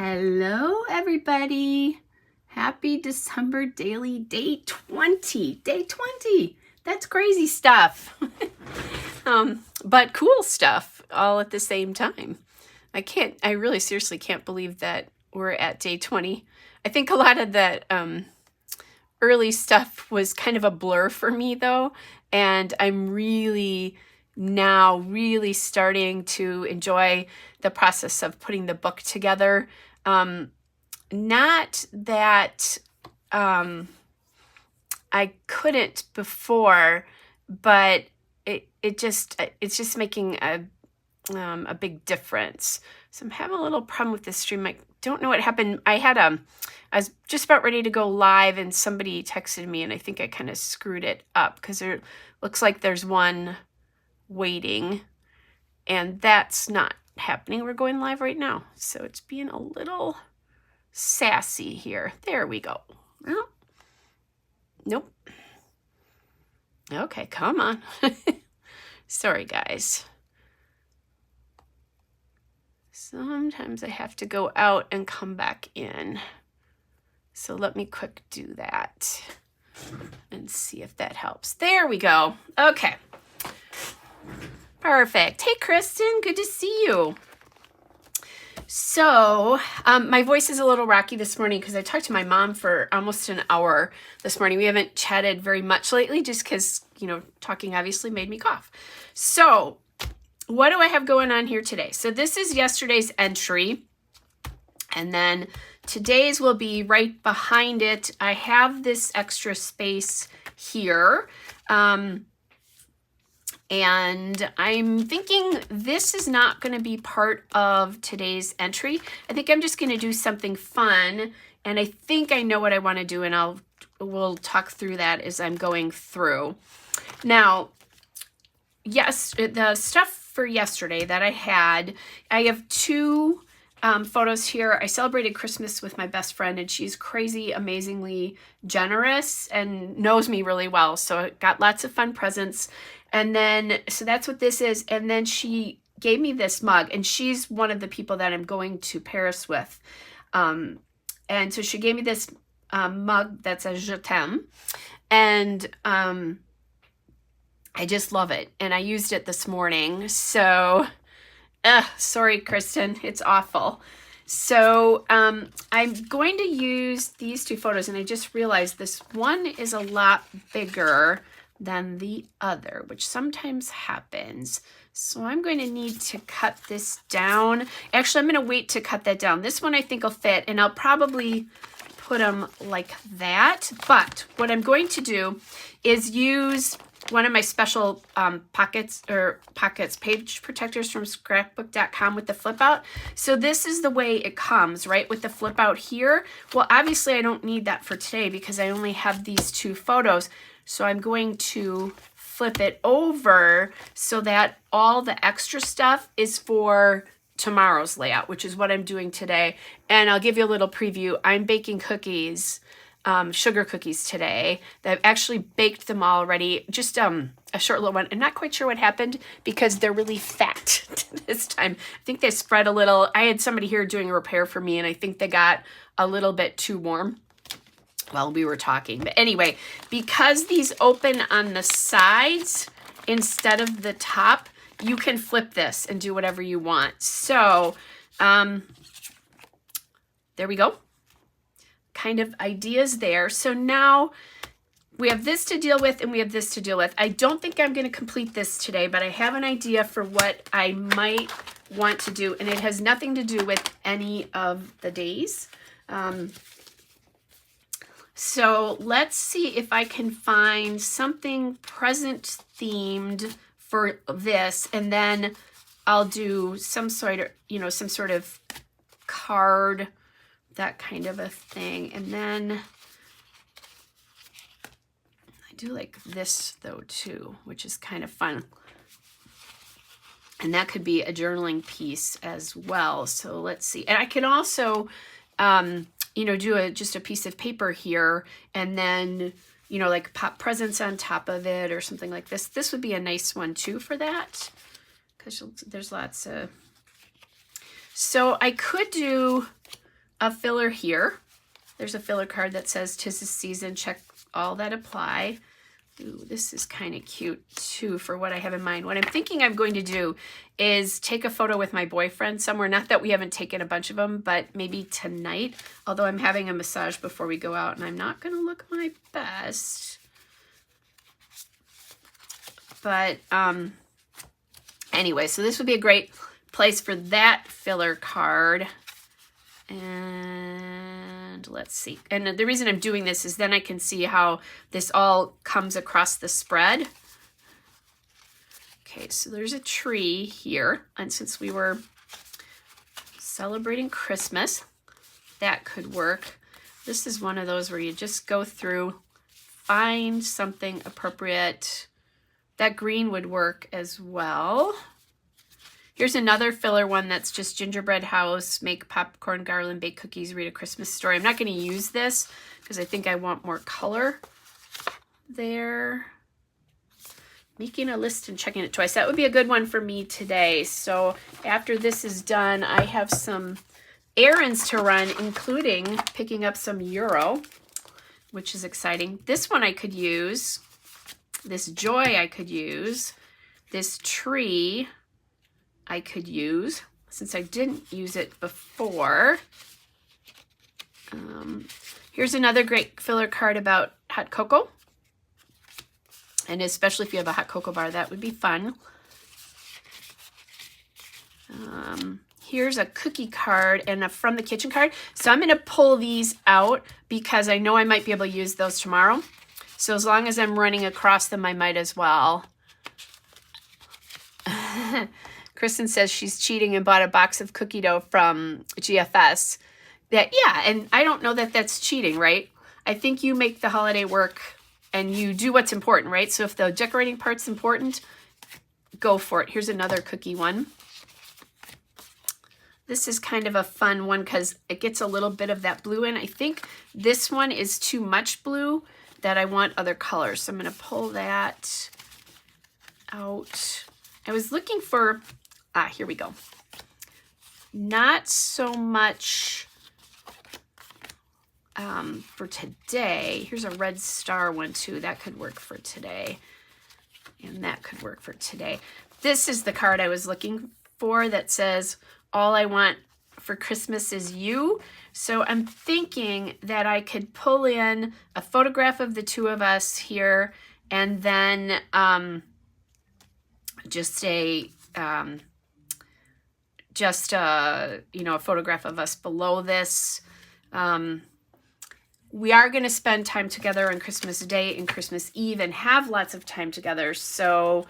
Hello, everybody. Happy December daily, day 20. Day 20. That's crazy stuff. But cool stuff all at the same time. I really seriously can't believe that we're at day 20. I think a lot of that early stuff was kind of a blur for me though. And I'm really starting to enjoy the process of putting the book together. Not that I couldn't before, but it's just making a big difference. So I'm having a little problem with this stream. I don't know what happened. I was just about ready to go live and somebody texted me and I think I kind of screwed it up because there looks like there's one waiting and that's not happening. We're going live right now. So it's being a little sassy here. There we go. Well, nope. Okay, come on. Sorry, guys. Sometimes I have to go out and come back in. So let me quick do that and see if that helps. There we go. Okay. Perfect. Hey, Kristen, good to see you. So my voice is a little rocky this morning because I talked to my mom for almost an hour this morning. We haven't chatted very much lately just because, talking obviously made me cough. So what do I have going on here today? So this is yesterday's entry. And then today's will be right behind it. I have this extra space here. And I'm thinking this is not going to be part of today's entry. I think I'm just going to do something fun. And I think I know what I want to do. And we'll talk through that as I'm going through. Now, yes, the stuff for yesterday that I have two photos here. I celebrated Christmas with my best friend and she's crazy, amazingly generous and knows me really well. So I got lots of fun presents. And then, so that's what this is. And then she gave me this mug and she's one of the people that I'm going to Paris with. And so she gave me this mug that says Je t'aime. And I just love it. And I used it this morning. So, sorry, Kristen, it's awful. So I'm going to use these two photos. And I just realized this one is a lot bigger than the other, which sometimes happens. So I'm going to need to cut this down. Actually, I'm going to wait to cut that down. This one I think will fit, and I'll probably put them like that. But what I'm going to do is use one of my special pockets page protectors from scrapbook.com with the flip out. So this is the way it comes, right? With the flip out here. Well, obviously I don't need that for today because I only have these two photos. So I'm going to flip it over so that all the extra stuff is for tomorrow's layout, which is what I'm doing today. And I'll give you a little preview. I'm baking cookies, sugar cookies today. I've actually baked them already. Just a short little one. I'm not quite sure what happened because they're really fat this time. I think they spread a little. I had somebody here doing a repair for me and I think they got a little bit too warm while we were talking. But anyway, because these open on the sides instead of the top, you can flip this and do whatever you want. So there we go. Kind of ideas there. So now we have this to deal with and we have this to deal with. I don't think I'm going to complete this today, but I have an idea for what I might want to do. And it has nothing to do with any of the days. So let's see if I can find something present themed for this. And then I'll do some sort of card, that kind of a thing. And then I do like this though too, which is kind of fun. And that could be a journaling piece as well. So let's see. And I can also, do just a piece of paper here and then, like pop presents on top of it or something like this. This would be a nice one too for that because there's lots of, so I could do a filler here. There's a filler card that says "'Tis the season, check all that apply." Ooh, this is kind of cute too for what I have in mind. What I'm thinking I'm going to do is take a photo with my boyfriend somewhere. Not that we haven't taken a bunch of them, but maybe tonight. Although I'm having a massage before we go out and I'm not going to look my best. But anyway, so this would be a great place for that filler card. And let's see. And the reason I'm doing this is then I can see how this all comes across the spread. Okay, so there's a tree here. And since we were celebrating Christmas, that could work. This is one of those where you just go through, find something appropriate. That green would work as well. Here's another filler one that's just gingerbread house, make popcorn, garland, bake cookies, read a Christmas story. I'm not going to use this because I think I want more color there. Making a list and checking it twice. That would be a good one for me today. So after this is done, I have some errands to run, including picking up some euro, which is exciting. This one I could use. This joy I could use. This tree I could use, since I didn't use it before. Here's another great filler card about hot cocoa. And especially if you have a hot cocoa bar, that would be fun. Here's a cookie card and a from the kitchen card. So I'm going to pull these out because I know I might be able to use those tomorrow. So as long as I'm running across them, I might as well. Kristen says she's cheating and bought a box of cookie dough from GFS. Yeah, and I don't know that that's cheating, right? I think you make the holiday work and you do what's important, right? So if the decorating part's important, go for it. Here's another cookie one. This is kind of a fun one because it gets a little bit of that blue in. I think this one is too much blue, that I want other colors. So I'm going to pull that out. I was looking for, here we go. Not so much for today. Here's a red star one too. That could work for today. And that could work for today. This is the card I was looking for that says, all I want for Christmas is you. So I'm thinking that I could pull in a photograph of the two of us here and then just a photograph of us below this. We are going to spend time together on Christmas Day and Christmas Eve and have lots of time together. So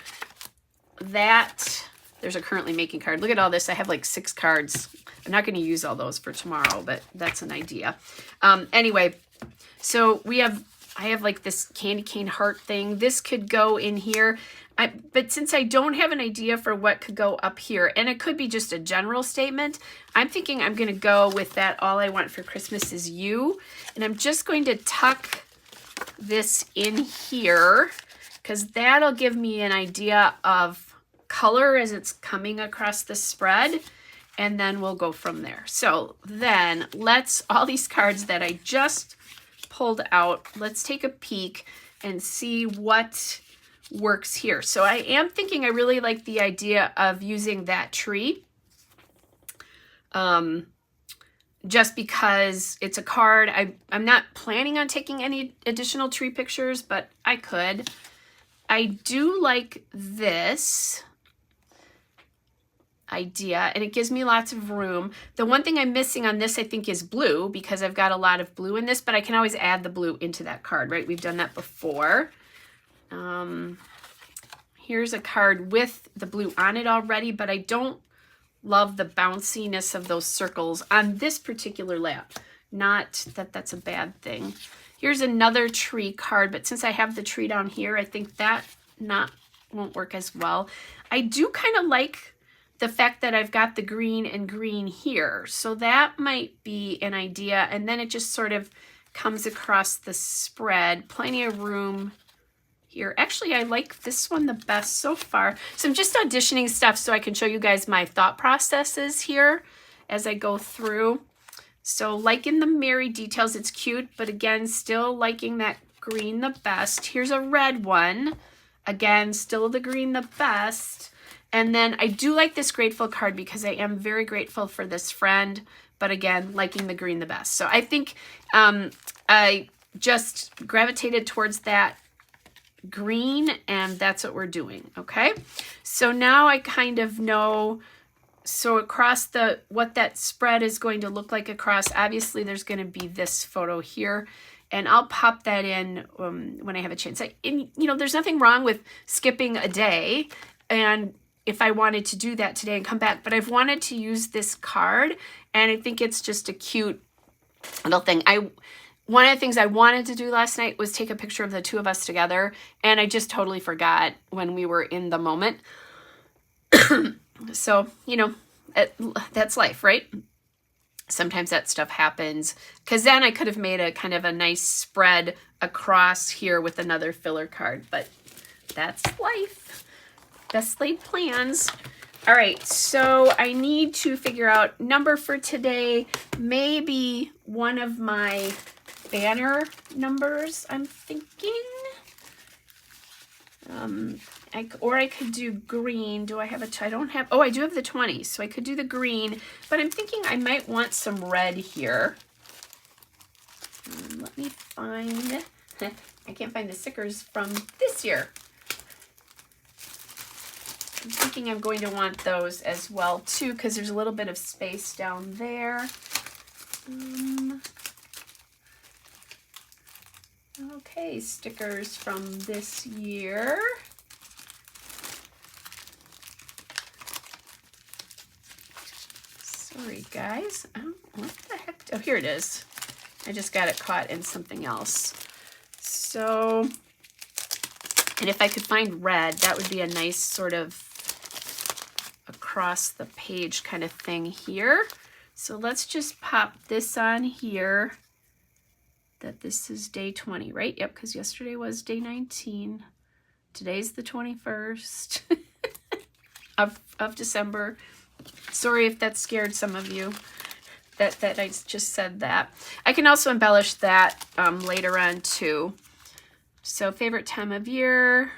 that, there's a currently making card. Look at all this. I have like 6 cards. I'm not going to use all those for tomorrow, but that's an idea. Anyway, so I have like this candy cane heart thing. This could go in here. But since I don't have an idea for what could go up here, and it could be just a general statement, I'm thinking I'm going to go with that all I want for Christmas is you. And I'm just going to tuck this in here because that'll give me an idea of color as it's coming across the spread. And then we'll go from there. So then all these cards that I just pulled out, let's take a peek and see what works here. So I am thinking I really like the idea of using that tree. Just because it's a card. I'm not planning on taking any additional tree pictures, but I could. I do like this idea, and it gives me lots of room. The one thing I'm missing on this, I think, is blue, because I've got a lot of blue in this, but I can always add the blue into that card, right? We've done that before. Here's a card with the blue on it already, but I don't love the bounciness of those circles on this particular lap. Not that that's a bad thing. Here's another tree card, but since I have the tree down here, I think that won't work as well. I do kind of like the fact that I've got the green and green here. So that might be an idea. And then it just sort of comes across the spread. Plenty of room here. Actually, I like this one the best so far. So I'm just auditioning stuff so I can show you guys my thought processes here as I go through. So liking the Mary details, it's cute, but again, still liking that green the best. Here's a red one. Again, still the green the best. And then I do like this grateful card because I am very grateful for this friend, but again, liking the green the best. So I think I just gravitated towards that green, and that's what we're doing, okay? So now I kind of know, so across what that spread is going to look like across, obviously there's going to be this photo here, and I'll pop that in when I have a chance. You know, there's nothing wrong with skipping a day, and if I wanted to do that today and come back, but I've wanted to use this card, and I think it's just a cute little thing. One of the things I wanted to do last night was take a picture of the two of us together, and I just totally forgot when we were in the moment. So, you know, that's life, right? Sometimes that stuff happens, because then I could have made a kind of a nice spread across here with another filler card, but that's life. Best laid plans. All right, so I need to figure out number for today. Maybe one of my banner numbers, I'm thinking. Or I could do green. Do I have I don't have, oh, I do have the 20, so I could do the green, but I'm thinking I might want some red here. Let me find, I can't find the stickers from this year. I'm thinking I'm going to want those as well too, because there's a little bit of space down there. Okay, stickers from this year. Sorry, guys. Oh, what the heck? Oh, here it is. I just got it caught in something else. So, and if I could find red, that would be a nice sort of across the page kind of thing here. So let's just pop this on here, that this is day 20, right? Yep, because yesterday was day 19. Today's the 21st of December. Sorry if that scared some of you, that I just said that. I can also embellish that later on too. So favorite time of year,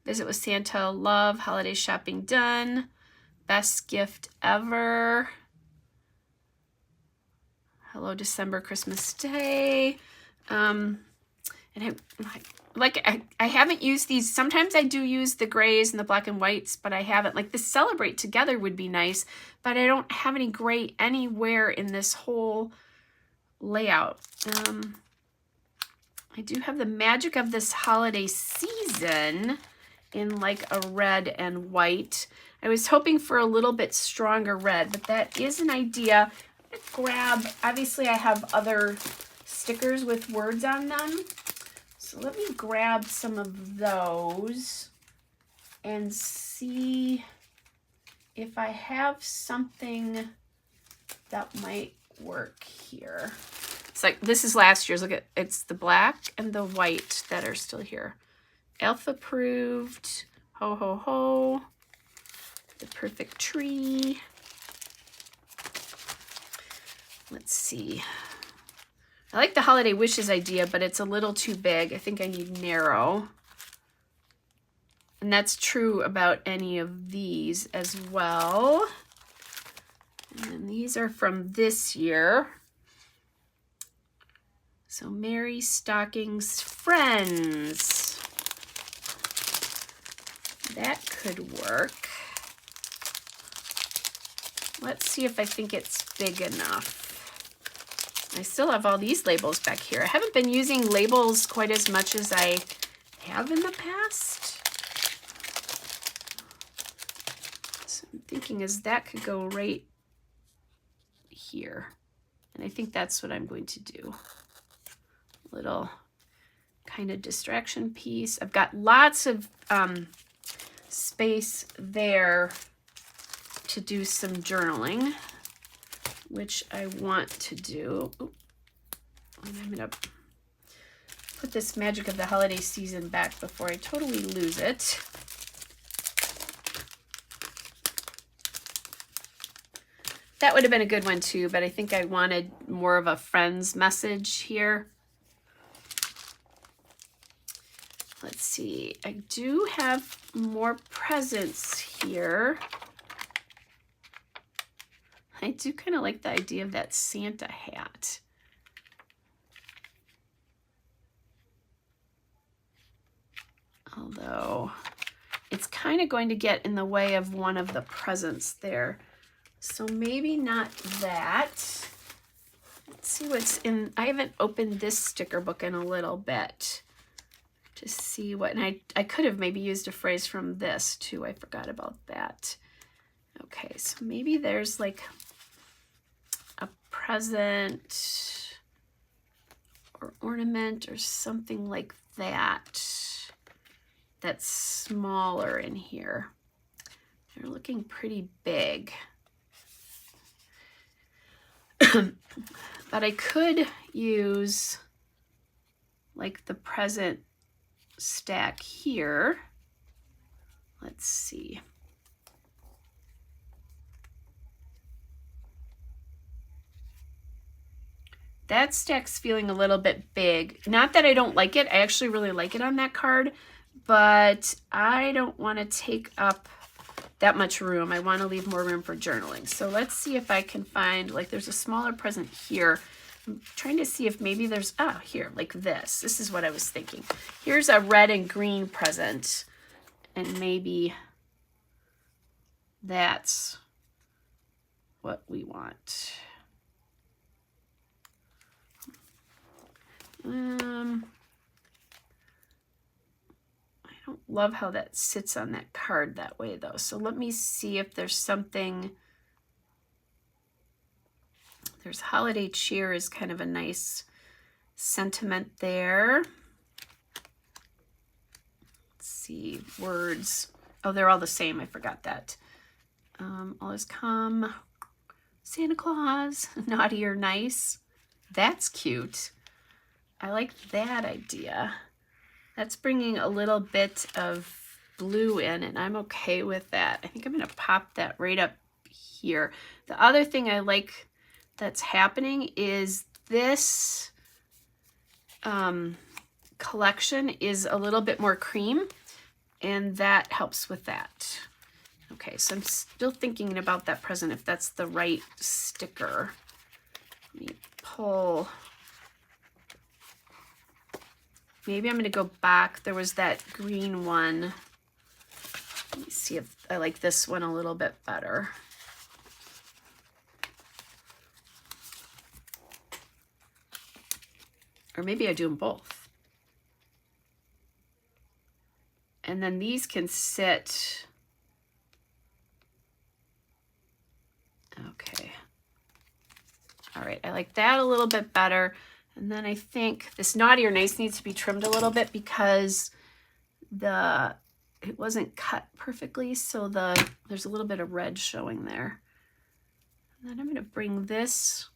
visit with Santa, love, holiday shopping done, best gift ever, hello December, Christmas Day. And I haven't used these. Sometimes I do use the grays and the black and whites, but I haven't. Like the celebrate together would be nice, but I don't have any gray anywhere in this whole layout. I do have the magic of this holiday season in like a red and white. I was hoping for a little bit stronger red, but that is an idea. I'm gonna grab, obviously I have other stickers with words on them. So let me grab some of those and see if I have something that might work here. It's like, this is last year's, look at, it's the black and the white that are still here. Elf approved, ho ho ho, the perfect tree. Let's see. I like the holiday wishes idea, but it's a little too big. I think I need narrow. And that's true about any of these as well. And then these are from this year. So Mary Stockings Friends. That could work. Let's see if I think it's big enough. I still have all these labels back here. I haven't been using labels quite as much as I have in the past. So I'm thinking is that could go right here. And I think that's what I'm going to do. Little kind of distraction piece. I've got lots of space there to do some journaling, which I want to do. Ooh, and I'm gonna put this magic of the holiday season back before I totally lose it. That would have been a good one too, but I think I wanted more of a friend's message here. Let's see, I do have more presents here. I do kind of like the idea of that Santa hat. Although it's kind of going to get in the way of one of the presents there. So maybe not that. Let's see what's in. I haven't opened this sticker book in a little bit to see what, and I could have maybe used a phrase from this too. I forgot about that. Okay, so maybe there's like a present or ornament or something like that that's smaller in here. They're looking pretty big. But I could use like the present stack here. Let's see. That stack's feeling a little bit big. Not that I don't like it. I actually really like it on that card, but I don't want to take up that much room. I want to leave more room for journaling. So let's see if I can find, like there's a smaller present here. I'm trying to see if maybe there's, oh, here, like this. This is what I was thinking. Here's a red and green present, and maybe that's what we want. I don't love how that sits on that card that way though. So let me see if there's something. There's holiday cheer is kind of a nice sentiment there. Let's see, words. Oh, they're all the same. I forgot that. All is come. Santa Claus, naughty or nice. That's cute. I like that idea. That's bringing a little bit of blue in, and I'm okay with that. I think I'm going to pop that right up here. The other thing I like that's happening is this collection is a little bit more cream, and that helps with that. Okay, so I'm still thinking about that present, if that's the right sticker. Let me pull. Maybe I'm going to go back. There was that green one. Let me see if I like this one a little bit better. Or maybe I do them both. And then these can sit. Okay. All right, I like that a little bit better. And then I think this naughty or nice needs to be trimmed a little bit because it wasn't cut perfectly, so there's a little bit of red showing there. And then I'm going to bring this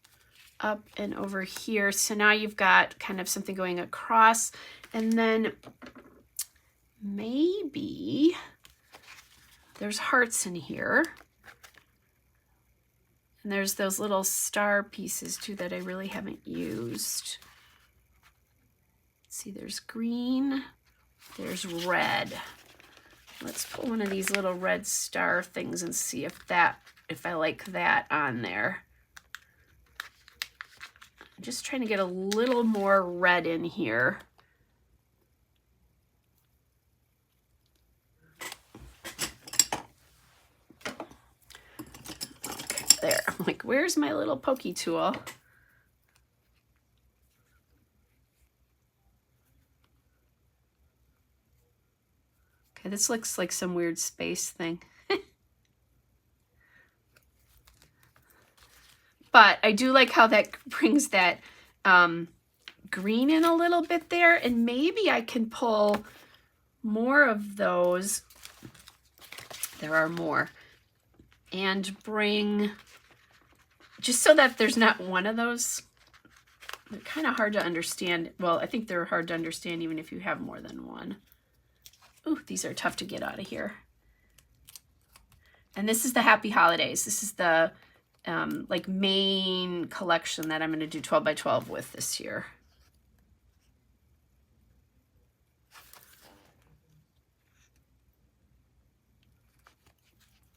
up and over here. So now you've got kind of something going across, and then maybe there's hearts in here. And there's those little star pieces too that I really haven't used. Let's see, there's green, there's red. Let's put one of these little red star things and see if I like that on there. I'm just trying to get a little more red in here. There, I'm like, where's my little pokey tool? Okay, this looks like some weird space thing. But I do like how that brings that green in a little bit there, and maybe I can pull more of those. There are more. And bring, just so that there's not one of those. They're kind of hard to understand. Well, I think they're hard to understand even if you have more than one. Ooh, these are tough to get out of here. And this is the Happy Holidays. This is the like main collection that I'm going to do 12 by 12 with this year.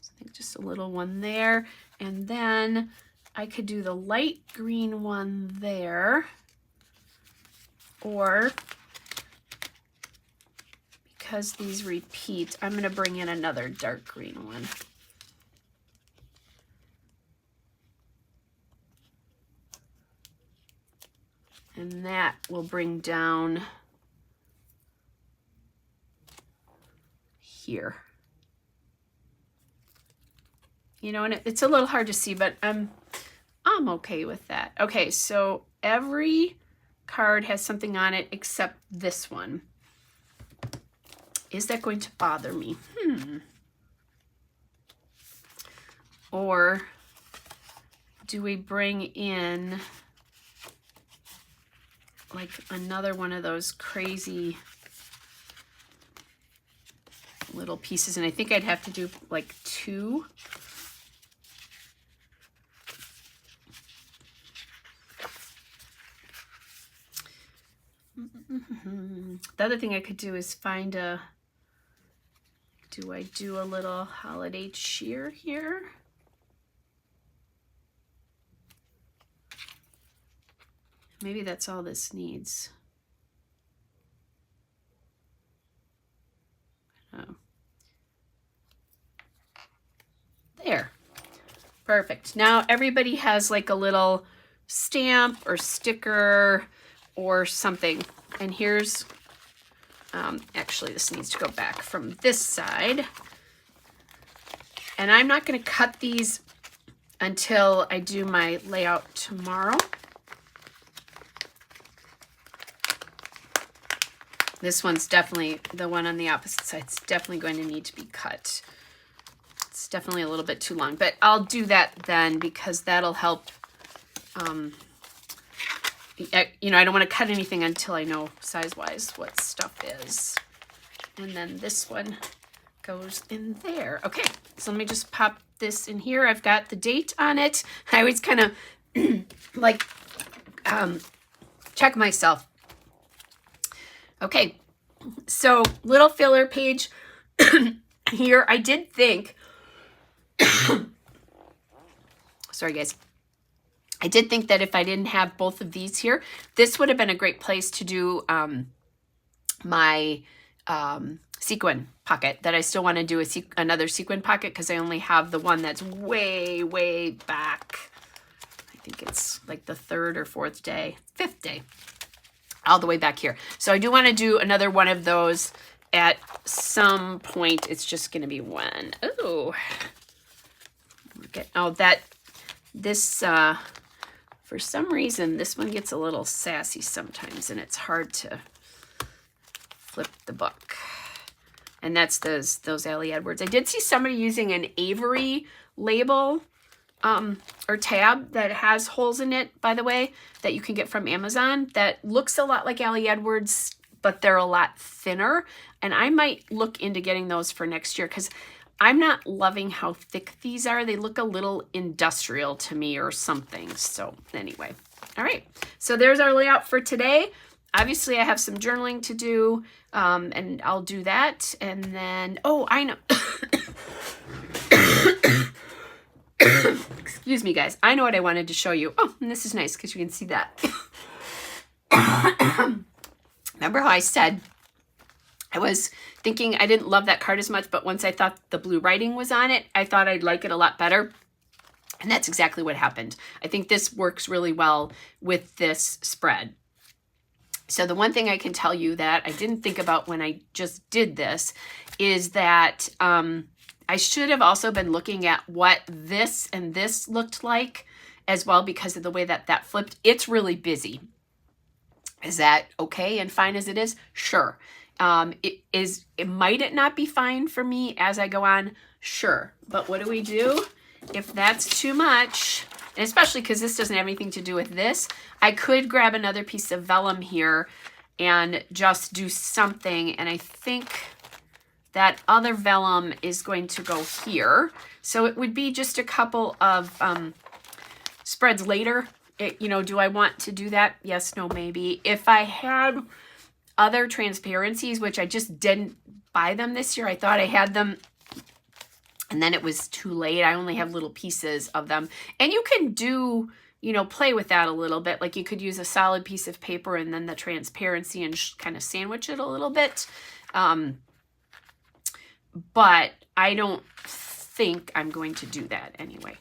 So I think just a little one there, and then I could do the light green one there, or because these repeat, I'm going to bring in another dark green one. And that will bring down here. You know, and it's a little hard to see, but I'm okay with that. Okay, so every card has something on it except this one. Is that going to bother me? Or do we bring in like another one of those crazy little pieces? And I think I'd have to do like 2. The other thing I could do is find a, do I do a little holiday cheer here? Maybe that's all this needs. Oh. There. Perfect. Now everybody has like a little stamp or sticker or something. And here's, actually this needs to go back from this side. And I'm not going to cut these until I do my layout tomorrow. This one's definitely, the one on the opposite side, it's definitely going to need to be cut. It's definitely a little bit too long, but I'll do that then because that'll help. You know, I don't want to cut anything until I know size-wise what stuff is. And then this one goes in there. Okay, so let me just pop this in here. I've got the date on it. I always kind of like check myself. Okay, so little filler page here. I did think, sorry guys, I did think that if I didn't have both of these here, this would have been a great place to do my sequin pocket, that I still want to do another sequin pocket because I only have the one that's way, way back. I think it's like the 3rd or 4th day, 5th day, all the way back here. So I do want to do another one of those at some point. It's just going to be one. Oh, okay. Oh, this, for some reason, this one gets a little sassy sometimes, and it's hard to flip the book. And that's those Ellie Edwards. I did see somebody using an Avery label or tab that has holes in it, by the way, that you can get from Amazon that looks a lot like Ellie Edwards, but they're a lot thinner. And I might look into getting those for next year because I'm not loving how thick these are. They look a little industrial to me or something. So anyway, all right. So there's our layout for today. Obviously, I have some journaling to do, and I'll do that. And then, oh, I know. Excuse me, guys. I know what I wanted to show you. Oh, and this is nice because you can see that. Remember how I said I was thinking I didn't love that card as much, but once I thought the blue writing was on it, I thought I'd like it a lot better. And that's exactly what happened. I think this works really well with this spread. So the one thing I can tell you that I didn't think about when I just did this is that I should have also been looking at what this and this looked like as well because of the way that that flipped. It's really busy. Is that okay and fine as it is? Sure. Might it not be fine for me as I go on? Sure. But what do we do if that's too much? And especially because this doesn't have anything to do with this, I could grab another piece of vellum here and just do something. And I think that other vellum is going to go here. So it would be just a couple of spreads later, you know, do I want to do that? Yes, no, maybe. If I had other transparencies, which I just didn't buy them this year, I thought I had them, and then it was too late. I only have little pieces of them. And you can do, you know, play with that a little bit. Like you could use a solid piece of paper and then the transparency and kind of sandwich it a little bit. But I don't think I'm going to do that anyway.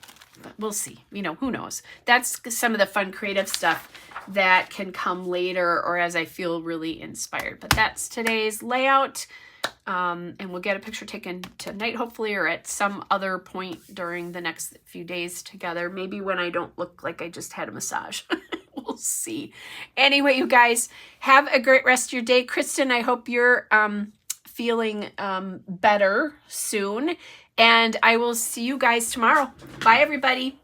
But we'll see. You know, who knows? That's some of the fun creative stuff that can come later or as I feel really inspired. But that's today's layout. And we'll get a picture taken tonight, hopefully, or at some other point during the next few days together. Maybe when I don't look like I just had a massage. We'll see. Anyway, you guys, have a great rest of your day. Kristen, I hope you're feeling better soon. And I will see you guys tomorrow. Bye, everybody.